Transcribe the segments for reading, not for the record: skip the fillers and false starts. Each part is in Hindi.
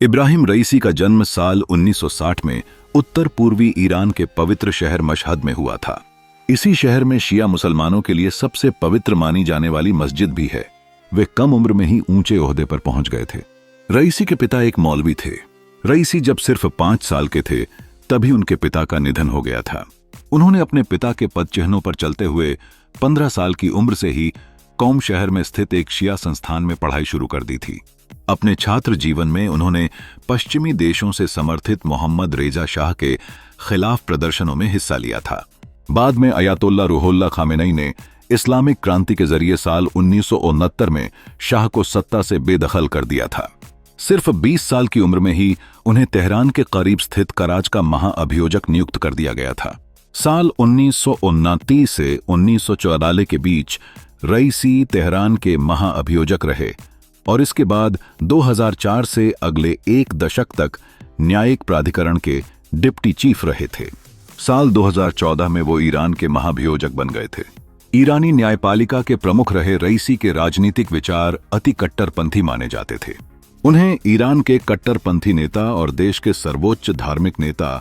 इब्राहिम रईसी का जन्म साल 1960 में उत्तर पूर्वी ईरान के पवित्र शहर मशहद में हुआ था। इसी शहर में शिया मुसलमानों के लिए सबसे पवित्र मानी जाने वाली मस्जिद भी है। वे कम उम्र में ही ऊंचे ओहदे पर पहुंच गए थे। रईसी के पिता एक मौलवी थे। रईसी जब सिर्फ 5 साल के थे तभी उनके पिता का निधन हो गया था। उन्होंने अपने पिता के पदचिह्नों पर चलते हुए 15 साल की उम्र से ही कौम शहर में स्थित एक शिया संस्थान में पढ़ाई शुरू कर दी थी। अपने छात्र जीवन में उन्होंने पश्चिमी देशों से समर्थित मोहम्मद रेजा शाह के खिलाफ प्रदर्शनों में हिस्सा लिया था। बाद में अयातुल्ला रूहुल्लाह खामेनी ने इस्लामिक क्रांति के जरिए साल 1969 में शाह को सत्ता से बेदखल कर दिया था। सिर्फ 20 साल की उम्र में ही उन्हें तेहरान के करीब स्थित कराच का महाअभियोजक नियुक्त कर दिया गया था। साल 1929 से 1944 के बीच रईसी तेहरान के महाअभियोजक रहे और इसके बाद 2004 से अगले 1 दशक तक न्यायिक प्राधिकरण के डिप्टी चीफ रहे थे। साल 2014 में वो ईरान के महाभियोजक बन गए थे। ईरानी न्यायपालिका के प्रमुख रहे रईसी के राजनीतिक विचार अति कट्टरपंथी माने जाते थे। उन्हें ईरान के कट्टरपंथी नेता और देश के सर्वोच्च धार्मिक नेता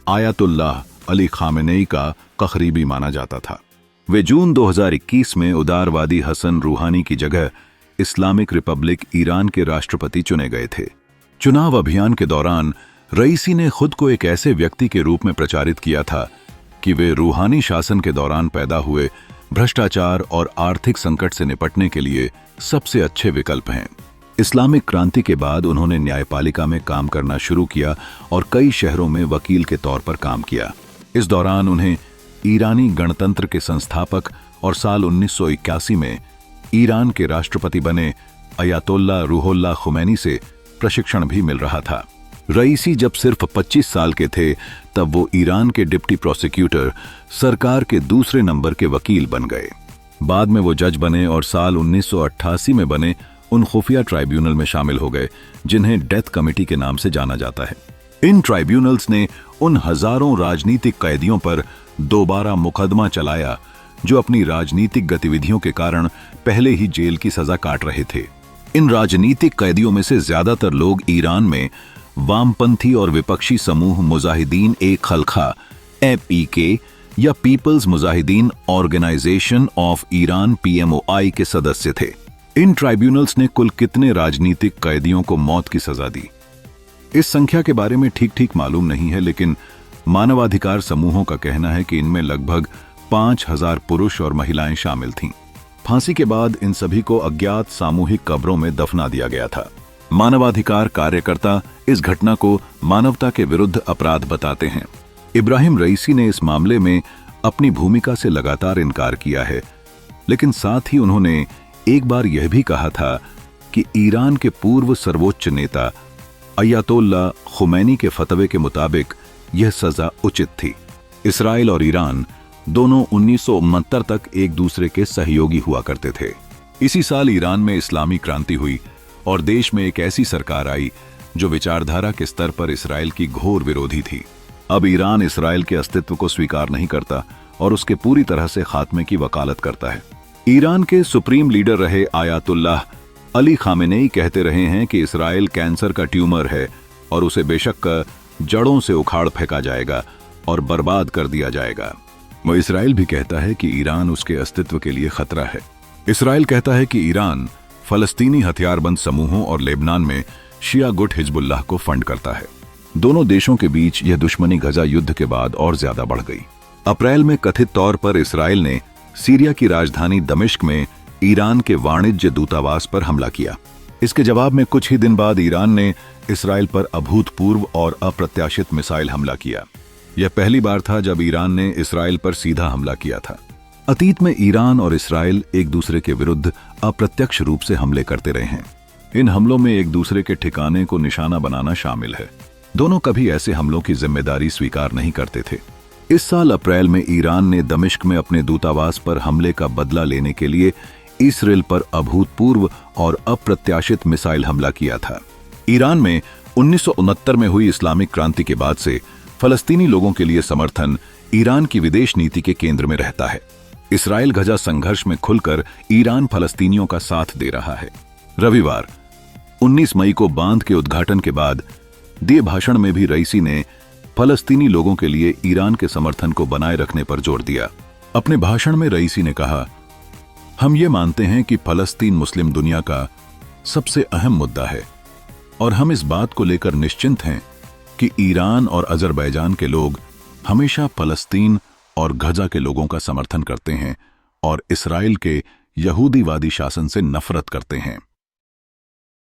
आयतुल्लाह अली खामेनी का करीबी माना जाता था। वे जून 2021 में उदारवादी हसन रूहानी की जगह इस्लामिक रिपब्लिक ईरान के राष्ट्रपति चुने गए थे। चुनाव अभियान के दौरान रईसी ने खुद को एक ऐसे व्यक्ति के रूप में प्रचारित किया था कि वे रूहानी शासन के दौरान पैदा हुए भ्रष्टाचार और आर्थिक संकट से निपटने के लिए सबसे अच्छे विकल्प हैं। इस्लामिक क्रांति के बाद उन्होंने न्यायपालिका में काम करना शुरू किया और कई शहरों में वकील के तौर पर काम किया। इस दौरान उन्हें ईरानी गणतंत्र के संस्थापक और साल 1981 में ईरान के राष्ट्रपति बने अयातुल्ला रूहुल्लाह खुमैनी से प्रशिक्षण भी मिल रहा था। रईसी जब सिर्फ 25 साल के थे तब वो ईरान के डिप्टी प्रोसिक्यूटर, सरकार के दूसरे नंबर के वकील बन गए। बाद में वो जज बने और साल 1988 में बने उन खुफिया ट्राइब्यूनल में शामिल हो गए जिन्हें डेथ कमेटी के नाम से जाना जाता है। इन ट्राइब्यूनल्स ने उन हजारों राजनीतिक कैदियों पर दोबारा मुकदमा चलाया जो अपनी राजनीतिक गतिविधियों के कारण पहले ही जेल की सजा काट रहे थे। इन राजनीतिक कैदियों में से ज्यादातर लोग ईरान में वामपंथी और विपक्षी समूह मुजाहिदीन ए खलखा (PK) या people's Mujahideen organisation of Iran (PMOI) के सदस्य थे। इन ट्राइब्यूनल्स ने कुल कितने राजनीतिक कैदियों को मौत की सजा दी, इस संख्या के बारे में ठीक मालूम नहीं है, लेकिन मानवाधिकार समूहों का कहना है कि इनमें लगभग 5000 पुरुष और महिलाएं शामिल थीं। फांसी के बाद इन सभी को अज्ञात सामूहिक कब्रों में दफना दिया गया था। मानवाधिकार कार्यकर्ता इस घटना को मानवता के विरुद्ध अपराध बताते हैं। इब्राहिम रईसी ने इस मामले में अपनी भूमिका से लगातार इनकार किया है, लेकिन साथ ही उन्होंने एक बार यह भी कहा था कि ईरान के पूर्व सर्वोच्च नेता अयातुल्ला खुमैनी के फतवे के मुताबिक यह सजा उचित थी। इसराइल और ईरान दोनों 1969 तक एक दूसरे के सहयोगी हुआ करते थे। इसी साल ईरान में इस्लामी क्रांति हुई और देश में एक ऐसी सरकार आई जो विचारधारा के स्तर पर इसराइल की घोर विरोधी थी। अब ईरान इसराइल के अस्तित्व को स्वीकार नहीं करता और उसके पूरी तरह से खात्मे की वकालत करता है। ईरान के सुप्रीम लीडर रहे आयतुल्लाह अली खामेनी कहते रहे हैं कि इसराइल कैंसर का ट्यूमर है और उसे बेशक जड़ों से उखाड़ फेंका जाएगा और बर्बाद कर दिया जाएगा। वो इसराइल भी कहता है कि ईरान उसके अस्तित्व के लिए खतरा है। इसराइल कहता है कि ईरान फलस्तीनी हथियारबंद समूहों और लेबनान में शिया गुट हिजबुल्लाह को फंड करता है। दोनों देशों के बीच यह दुश्मनी गजा युद्ध के बाद और ज्यादा बढ़ गई। अप्रैल में कथित तौर पर इसराइल ने सीरिया की राजधानी दमिश्क में ईरान के वाणिज्य दूतावास पर हमला किया। इसके जवाब में कुछ ही दिन बाद ईरान ने इसराइल पर अभूतपूर्व और अप्रत्याशित मिसाइल हमला किया। यह पहली बार था जब ईरान ने इसराइल पर सीधा हमला किया था। अतीत में ईरान और इसराइल एक दूसरे के विरुद्ध अप्रत्यक्ष रूप से हमले करते रहे हैं। इन हमलों में एक दूसरे के ठिकाने को निशाना बनाना शामिल है। दोनों कभी ऐसे हमलों की जिम्मेदारी स्वीकार नहीं करते थे। इस साल अप्रैल में ईरान ने दमिश्क में अपने दूतावास पर हमले का बदला लेने के लिए इसराइल पर अभूतपूर्व और अप्रत्याशित मिसाइल हमला किया था। ईरान में 1969 में हुई इस्लामिक क्रांति के बाद से फलस्तीनी लोगों के लिए समर्थन ईरान की विदेश नीति के केंद्र में रहता है। इसराइल गजा संघर्ष में खुलकर ईरान फलस्तीनियों का साथ दे रहा है। रविवार 19 मई को बांध के उद्घाटन के बाद दिए भाषण में भी रईसी ने फलस्तीनी लोगों के लिए ईरान के समर्थन को बनाए रखने पर जोर दिया। अपने भाषण में रईसी ने कहा, हम ये मानते हैं कि फलस्तीन मुस्लिम दुनिया का सबसे अहम मुद्दा है और हम इस बात को लेकर निश्चिंत हैं कि ईरान और अजरबैजान के लोग हमेशा फलस्तीन और गजा के लोगों का समर्थन करते हैं और इसराइल के यहूदीवादी शासन से नफरत करते हैं।